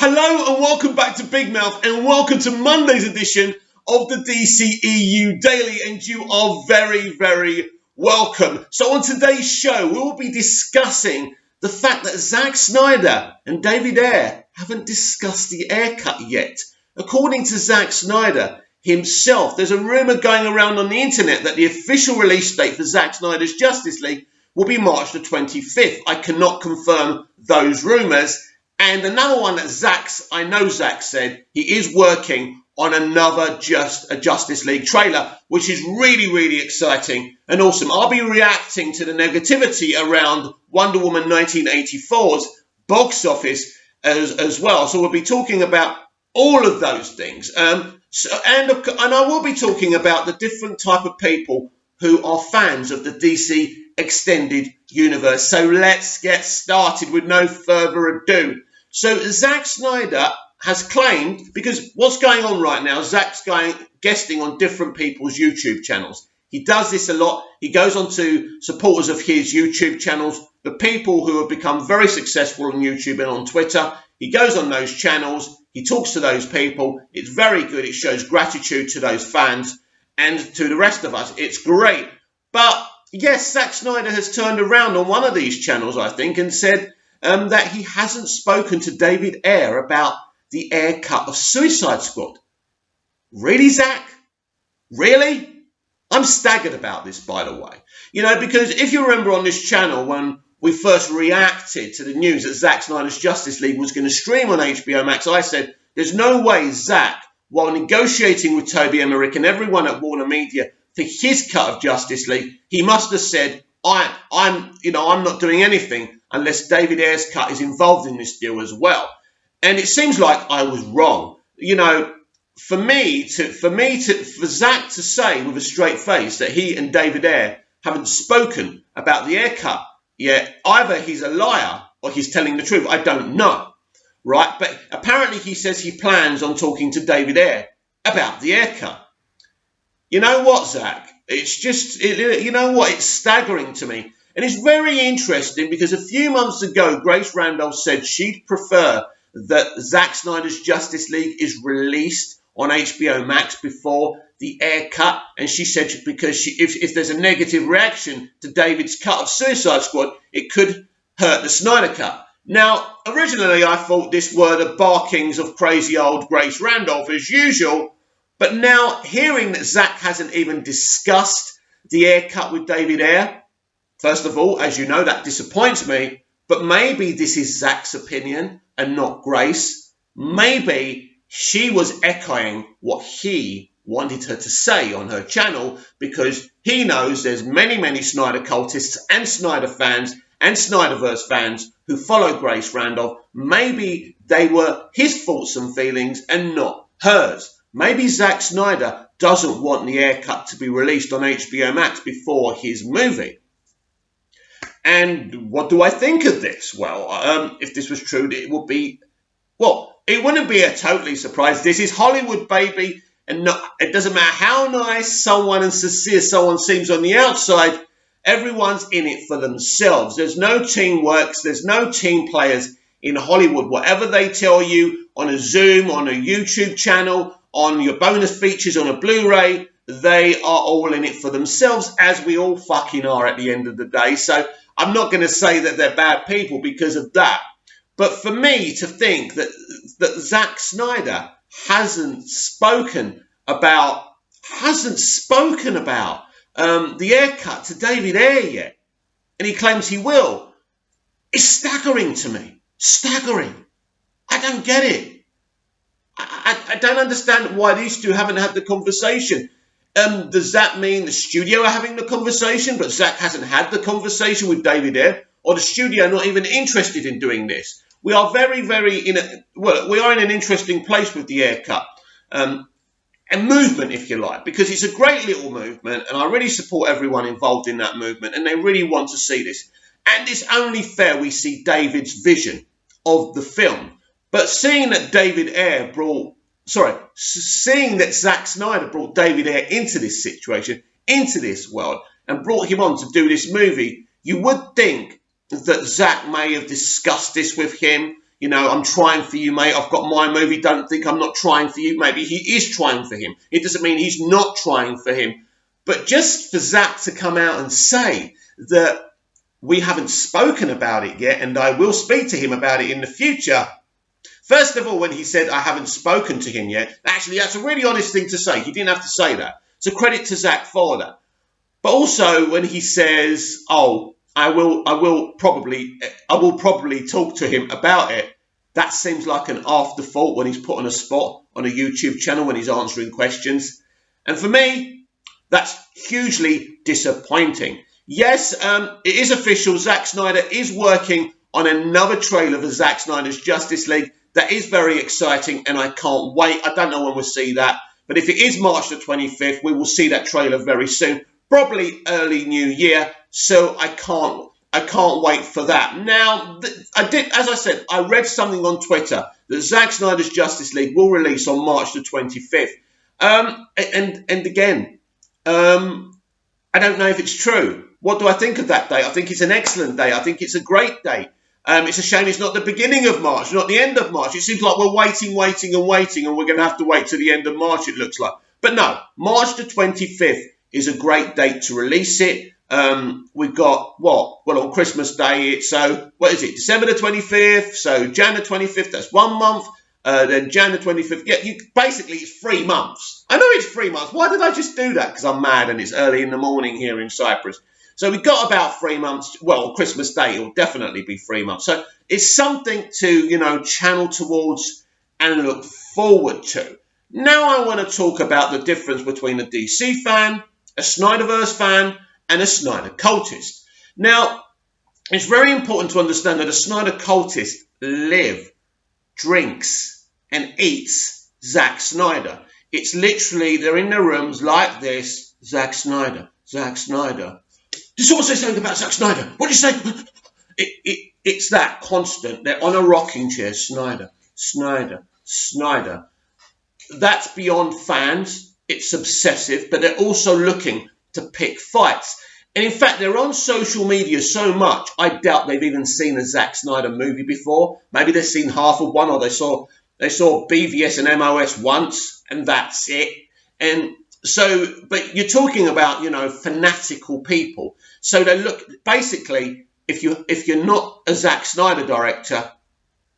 Hello and welcome back to Big Mouth and welcome to Monday's edition of the dceu Daily, and you are very, very welcome. So on today's show, we will be discussing the fact that Zack Snyder and David Ayer haven't discussed the Ayer cut yet. According to Zack Snyder himself, there's a rumour going around on the internet that the official release date for Zack Snyder's Justice League will be March the 25th. I cannot confirm those rumours. And another one that I know Zack said he is working on another Justice League trailer, which is really, really exciting and awesome. I'll be reacting to the negativity around Wonder Woman 1984's box office as well. So we'll be talking about all of those things. And I will be talking about the different type of people who are fans of the DC Extended Universe. So let's get started with no further ado. So Zack Snyder has claimed, because what's going on right now, Zack's guesting on different people's YouTube channels. He does this a lot. He goes on to supporters of his YouTube channels, the people who have become very successful on YouTube and on Twitter. He goes on those channels. He talks to those people. It's very good. It shows gratitude to those fans and to the rest of us. It's great. But yes, Zack Snyder has turned around on one of these channels, I think, and said that he hasn't spoken to David Ayer about the Ayer cut of Suicide Squad. Really, Zack? Really? I'm staggered about this, by the way. You know, because if you remember on this channel when we first reacted to the news that Zack Snyder's Justice League was going to stream on HBO Max, I said, there's no way Zack, while negotiating with Toby Emmerich and everyone at Warner Media for his cut of Justice League, he must have said, I'm not doing anything unless David Ayer's cut is involved in this deal as well. And it seems like I was wrong. You know, for Zack to say with a straight face that he and David Ayer haven't spoken about the Ayer cut yet, either he's a liar or he's telling the truth. I don't know, right? But apparently he says he plans on talking to David Ayer about the Ayer cut. You know what, Zack? It's just, you know what? It's staggering to me. And it's very interesting because a few months ago, Grace Randolph said she'd prefer that Zack Snyder's Justice League is released on HBO Max before the Ayer cut. And she said because if there's a negative reaction to David's cut of Suicide Squad, it could hurt the Snyder cut. Now, originally I thought this were the barkings of crazy old Grace Randolph as usual. But now hearing that Zack hasn't even discussed the Ayer cut with David Ayer, first of all, as you know, that disappoints me. But maybe this is Zack's opinion and not Grace. Maybe she was echoing what he wanted her to say on her channel because he knows there's many, many Snyder cultists and Snyder fans and Snyderverse fans who follow Grace Randolph. Maybe they were his thoughts and feelings and not hers. Maybe Zack Snyder doesn't want the Ayer cut to be released on HBO Max before his movie. And what do I think of this? Well, if this was true, it would be, well, it wouldn't be a totally surprise. This is Hollywood, baby. And it doesn't matter how nice someone and sincere someone seems on the outside, everyone's in it for themselves. There's no teamwork. There's no team players in Hollywood. Whatever they tell you on a Zoom, on a YouTube channel, on your bonus features on a Blu-ray, they are all in it for themselves, as we all fucking are at the end of the day. So I'm not going to say that they're bad people because of that. But for me to think that Zack Snyder hasn't spoken about the Ayer cut to David Ayer yet, and he claims he will, is staggering to me. Staggering. I don't get it. I don't understand why these two haven't had the conversation. Does that mean the studio are having the conversation, but Zack hasn't had the conversation with David Ayer, or the studio not even interested in doing this? We are very, very we are in an interesting place with the Ayer cut, a movement, if you like, because it's a great little movement, and I really support everyone involved in that movement, and they really want to see this. And it's only fair we see David's vision of the film. But seeing that Zack Snyder brought David Ayer into this situation, into this world, and brought him on to do this movie, you would think that Zack may have discussed this with him. you know, I'm trying for you, mate. I've got my movie. Don't think I'm not trying for you. Maybe he is trying for him. It doesn't mean he's not trying for him. But just for Zack to come out and say that we haven't spoken about it yet, and I will speak to him about it in the future. First of all, when he said I haven't spoken to him yet, actually, that's a really honest thing to say. He didn't have to say that. So credit to Zack for that. But also when he says, oh, I will probably talk to him about it, that seems like an afterthought when he's put on a spot on a YouTube channel when he's answering questions. And for me, that's hugely disappointing. Yes, it is official. Zack Snyder is working on another trailer for Zack Snyder's Justice League. That is very exciting, and I can't wait. I don't know when we'll see that. But if it is March the 25th, we will see that trailer very soon. Probably early New Year. So I can't wait for that. Now, as I said, I read something on Twitter that Zack Snyder's Justice League will release on March the 25th. And again, I don't know if it's true. What do I think of that day? I think it's an excellent day. I think it's a great day. It's a shame it's not the beginning of March, not the end of March. It seems like we're waiting, and we're going to have to wait to the end of March, it looks like. But no, March the 25th is a great date to release it. We've got, what? Well, on Christmas Day, what is it? December the 25th, so Jan the 25th, that's 1 month. Then Jan the 25th, basically it's 3 months. I know it's 3 months. Why did I just do that? Because I'm mad and it's early in the morning here in Cyprus. So we've got about 3 months. Well, Christmas Day, it'll definitely be 3 months. So it's something to, channel towards and look forward to. Now I want to talk about the difference between a DC fan, a Snyderverse fan, and a Snyder cultist. Now, it's very important to understand that a Snyder cultist drinks, and eats Zack Snyder. It's literally, they're in their rooms like this, Zack Snyder, Zack Snyder. Did someone say something about Zack Snyder? What did you say? It's that constant. They're on a rocking chair, Snyder, Snyder, Snyder. That's beyond fans. It's obsessive, but they're also looking to pick fights. And in fact, they're on social media so much, I doubt they've even seen a Zack Snyder movie before. Maybe they've seen half of one, or they saw BVS and MOS once, and that's it. And so, but you're talking about, fanatical people. So they look, basically, if you're not a Zack Snyder director,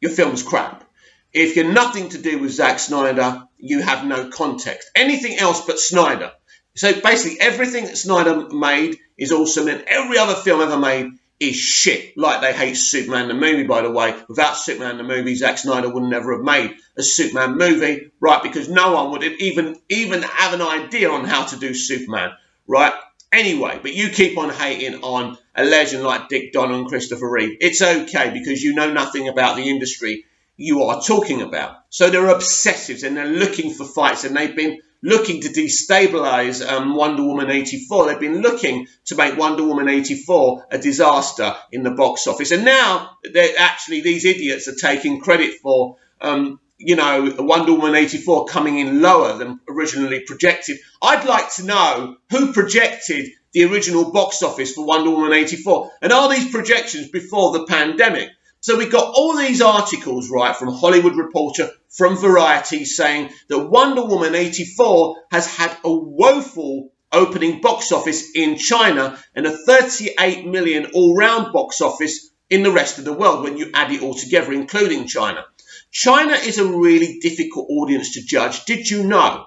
your film's crap. If you're nothing to do with Zack Snyder, you have no context. Anything else but Snyder. So basically, everything that Snyder made is awesome, and every other film ever made is shit. Like they hate Superman the movie, by the way. Without Superman the movie, Zack Snyder would never have made a Superman movie, right? Because no one would even have an idea on how to do Superman, right? Anyway, but you keep on hating on a legend like Dick Donner and Christopher Reeve. It's okay, because you know nothing about the industry you are talking about. So they're obsessives, and they're looking for fights, and they've been looking to destabilize Wonder Woman 84. They've been looking to make Wonder Woman 84 a disaster in the box office. And now these idiots are taking credit for, Wonder Woman 84 coming in lower than originally projected. I'd like to know who projected the original box office for Wonder Woman 84. And are these projections before the pandemic? So we got all these articles, right, from Hollywood Reporter, from Variety, saying that Wonder Woman 84 has had a woeful opening box office in China and a 38 million all-round box office in the rest of the world when you add it all together, including China. China is a really difficult audience to judge. Did you know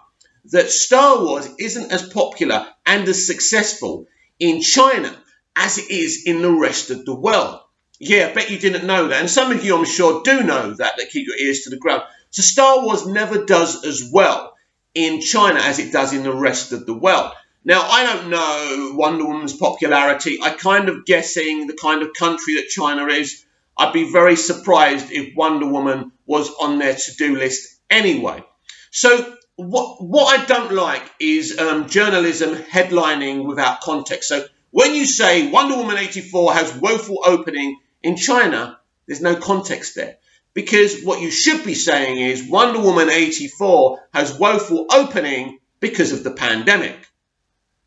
that Star Wars isn't as popular and as successful in China as it is in the rest of the world? Yeah, I bet you didn't know that. And some of you, I'm sure, do know that keep your ears to the ground. So Star Wars never does as well in China as it does in the rest of the world. Now, I don't know Wonder Woman's popularity. I'm kind of guessing the kind of country that China is. I'd be very surprised if Wonder Woman was on their to-do list anyway. So what I don't like is journalism headlining without context. So when you say Wonder Woman 84 has woeful opening in China, there's no context there. Because what you should be saying is Wonder Woman 84 has woeful opening because of the pandemic.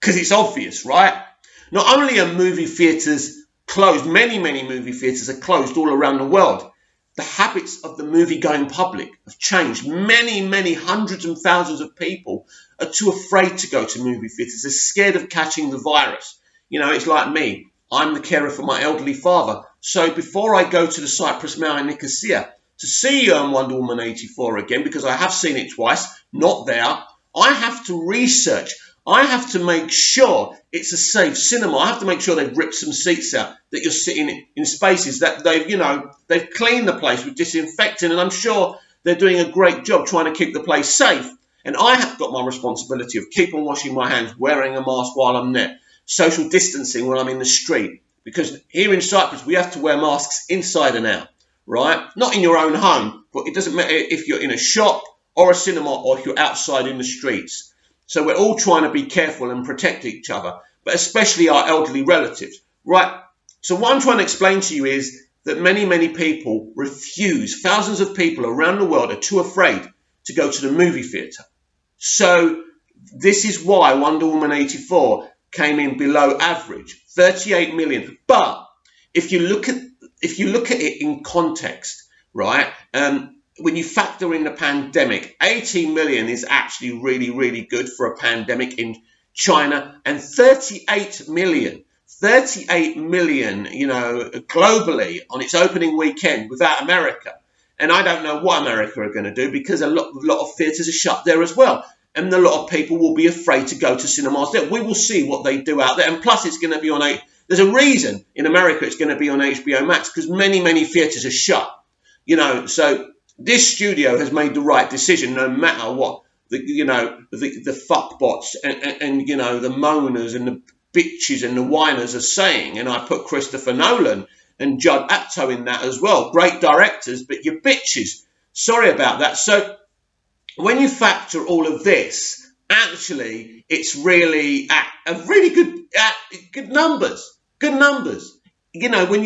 Because it's obvious, right? Not only are movie theatres closed, many movie theatres are closed all around the world. the habits of the movie-going public have changed. Many, many hundreds and thousands of people are too afraid to go to movie theatres. They're scared of catching the virus. You know, it's like me. I'm the carer for my elderly father. So before I go to the Cyprus Mall in Nicosia to see Wonder Woman 84 again, because I have seen it twice, not there, I have to research. I have to make sure it's a safe cinema. I have to make sure they've ripped some seats out, that you're sitting in spaces, that they've cleaned the place with disinfectant, and I'm sure they're doing a great job trying to keep the place safe. And I have got my responsibility of keeping washing my hands, wearing a mask while I'm there, social distancing when I'm in the street. Because here in Cyprus, we have to wear masks inside and out, right? Not in your own home, but it doesn't matter if you're in a shop or a cinema or if you're outside in the streets. So we're all trying to be careful and protect each other, but especially our elderly relatives, right? So what I'm trying to explain to you is that many, many people refuse. Thousands of people around the world are too afraid to go to the movie theatre. So this is why Wonder Woman 84 came in below average, 38 million. But if you look at it in context, right? When you factor in the pandemic, 18 million is actually really, really good for a pandemic in China, and 38 million, globally on its opening weekend without America. And I don't know what America are going to do, because a lot of theatres are shut there as well. And a lot of people will be afraid to go to cinemas there. We will see what they do out there. And plus, it's going to be on there's a reason in America it's going to be on HBO Max, because many, many theatres are shut. So this studio has made the right decision, no matter what the fuckbots and the moaners and the bitches and the whiners are saying. And I put Christopher Nolan and Judd Apatow in that as well. Great directors, but you're bitches. Sorry about that. So when you factor all of this, actually, it's really a really good numbers. Good numbers. When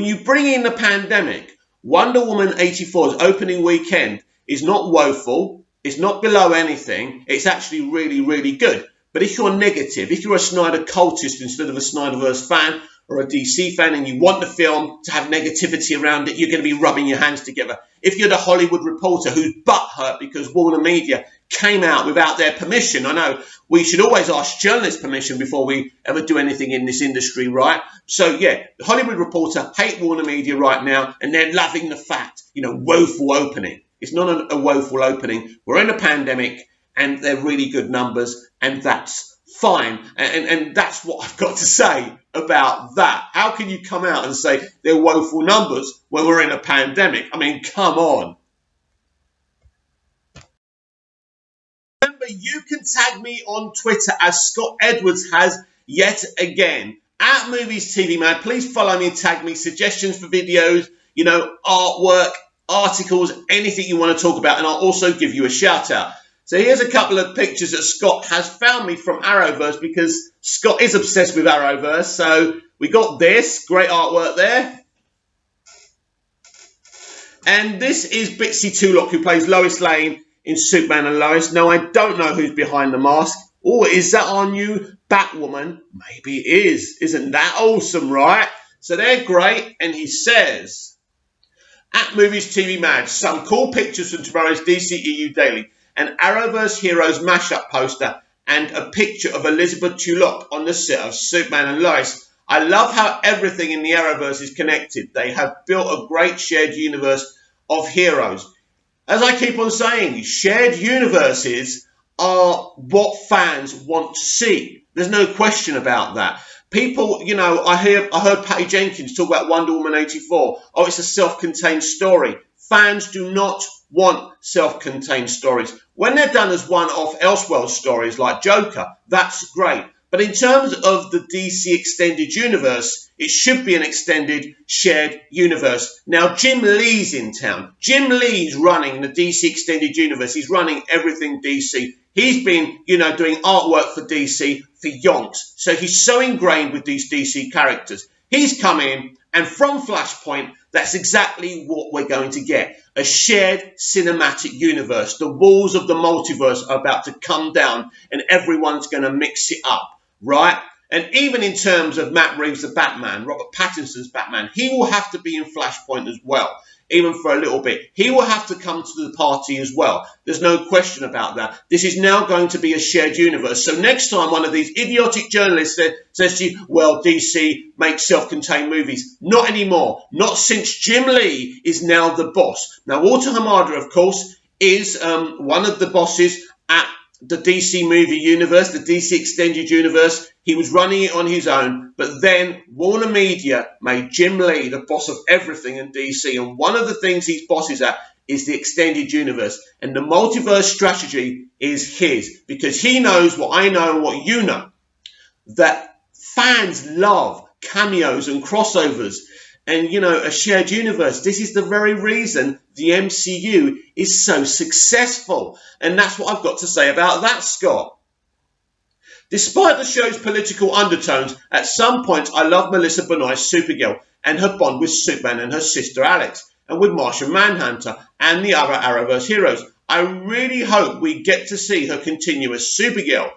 you bring in the pandemic, Wonder Woman 84's opening weekend is not woeful. It's not below anything. It's actually really, really good. But if you're negative, if you're a Snyder cultist instead of a Snyderverse fan or a DC fan, and you want the film to have negativity around it, you're going to be rubbing your hands together. If you're the Hollywood Reporter who's butthurt because Warner Media came out without their permission, I know we should always ask journalists permission before we ever do anything in this industry, right? So yeah, the Hollywood Reporter hate Warner Media right now, and they're loving the fact, woeful opening. It's not a woeful opening. We're in a pandemic, and they're really good numbers, and that's fine. And that's what I've got to say about that. How can you come out and say they're woeful numbers when we're in a pandemic? I mean, come on. Remember, you can tag me on Twitter, as Scott Edwards has yet again, at Movies TV Man. Please follow me and tag me. Suggestions for videos, artwork, articles, anything you want to talk about, and I'll also give you a shout out. So here's a couple of pictures that Scott has found me from Arrowverse, because Scott is obsessed with Arrowverse. So we got this great artwork there. And this is Bitsy Tulloch, who plays Lois Lane in Superman and Lois. Now, I don't know who's behind the mask. Oh, is that our new Batwoman? Maybe it is. Isn't that awesome, right? So they're great. And he says, at Movies TV Mad, some cool pictures from tomorrow's DCEU Daily. An Arrowverse Heroes mashup poster, and a picture of Elizabeth Tulloch on the set of Superman and Lois. I love how everything in the Arrowverse is connected. They have built a great shared universe of heroes. As I keep on saying, shared universes are what fans want to see. There's no question about that. People, I heard Patty Jenkins talk about Wonder Woman 84. Oh, it's a self-contained story. Fans do not want self-contained stories. When they're done as one-off Elseworld stories like Joker, that's great. But in terms of the DC Extended Universe, it should be an extended shared universe. Now, Jim Lee's in town. Jim Lee's running the DC Extended Universe. He's running everything DC. He's been, doing artwork for DC for yonks. So he's so ingrained with these DC characters. He's come in, and from Flashpoint, that's exactly what we're going to get. A shared cinematic universe. The walls of the multiverse are about to come down, and everyone's going to mix it up, right? And even in terms of Matt Reeves' the Batman, Robert Pattinson's Batman, he will have to be in Flashpoint as well. even for a little bit. He will have to come to the party as well. There's no question about that. This is now going to be a shared universe. So next time one of these idiotic journalists says to you, well, DC makes self-contained movies. Not anymore. Not since Jim Lee is now the boss. Now, Walter Hamada, of course, is one of the bosses at the DC movie universe, the DC extended universe. He was running it on his own, but then Warner Media made Jim Lee the boss of everything in DC. And one of the things he's bosses at is the extended universe. And the multiverse strategy is his, because he knows what I know and what you know, that fans love cameos and crossovers. And, you know, a shared universe. This is the very reason the MCU is so successful. And that's what I've got to say about that, Scott. Despite the show's political undertones, at some points I love Melissa Benoist's Supergirl and her bond with Superman and her sister Alex, and with Martian Manhunter and the other Arrowverse heroes. I really hope we get to see her continue as Supergirl.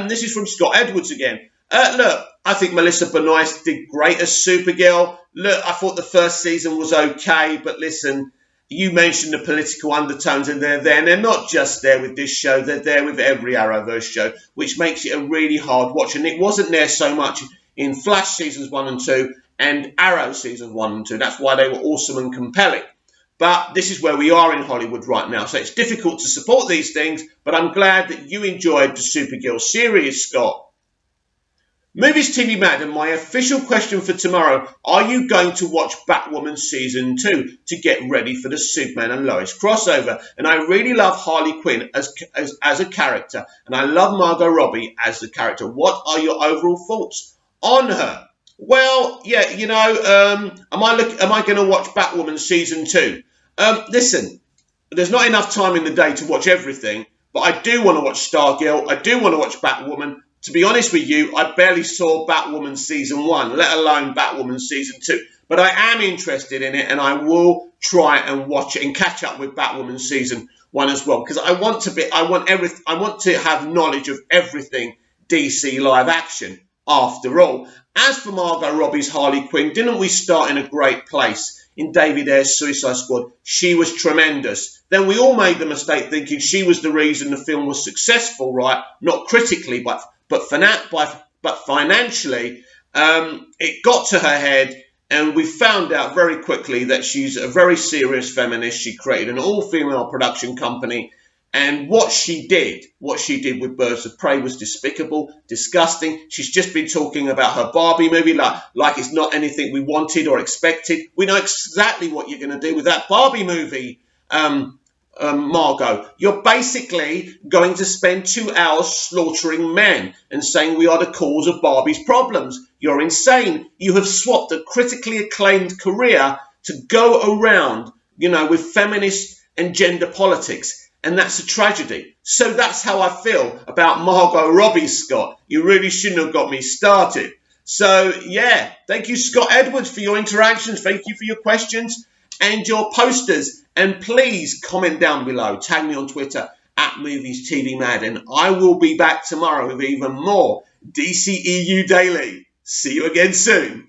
This is from Scott Edwards again. Look, I think Melissa Benoist did great as Supergirl. Look, I thought the first season was okay, but listen, you mentioned the political undertones, and they're there. And they're not just there with this show, they're there with every Arrowverse show, which makes it a really hard watch. And it wasn't there so much in Flash seasons 1 and 2 and Arrow seasons 1 and 2. That's why they were awesome and compelling. But this is where we are in Hollywood right now, so it's difficult to support these things, but I'm glad that you enjoyed the Supergirl series, Scott. Movies TV Mad, and my official question for tomorrow, are you going to watch Batwoman Season 2 to get ready for the Superman and Lois crossover? And I really love Harley Quinn as a character, and I love Margot Robbie as the character. What are your overall thoughts on her? Well, yeah, you know, am I going to watch Batwoman Season 2? Listen, there's not enough time in the day to watch everything, but I do want to watch Stargirl. I do want to watch Batwoman. To be honest with you, I barely saw Batwoman Season 1, let alone Batwoman Season 2. But I am interested in it, and I will try and watch it and catch up with Batwoman Season 1 as well, because I want to have knowledge of everything DC live action after all. As for Margot Robbie's Harley Quinn, didn't we start in a great place in David Ayer's Suicide Squad? She was tremendous. Then we all made the mistake thinking she was the reason the film was successful, right? Not critically, but financially, it got to her head, and we found out very quickly that she's a very serious feminist. She created an all-female production company, and what she did with Birds of Prey was despicable, disgusting. She's just been talking about her Barbie movie like it's not anything we wanted or expected. We know exactly what you're going to do with that Barbie movie, Margot. You're basically going to spend 2 hours slaughtering men and saying we are the cause of Barbie's problems. You're insane. You have swapped a critically acclaimed career to go around, you know, with feminist and gender politics. And that's a tragedy. So that's how I feel about Margot Robbie, Scott. You really shouldn't have got me started. So, yeah, thank you, Scott Edwards, for your interactions. Thank you for your questions and your posters. And please comment down below. Tag me on Twitter at Movies TV Mad. And I will be back tomorrow with even more DCEU Daily. See you again soon.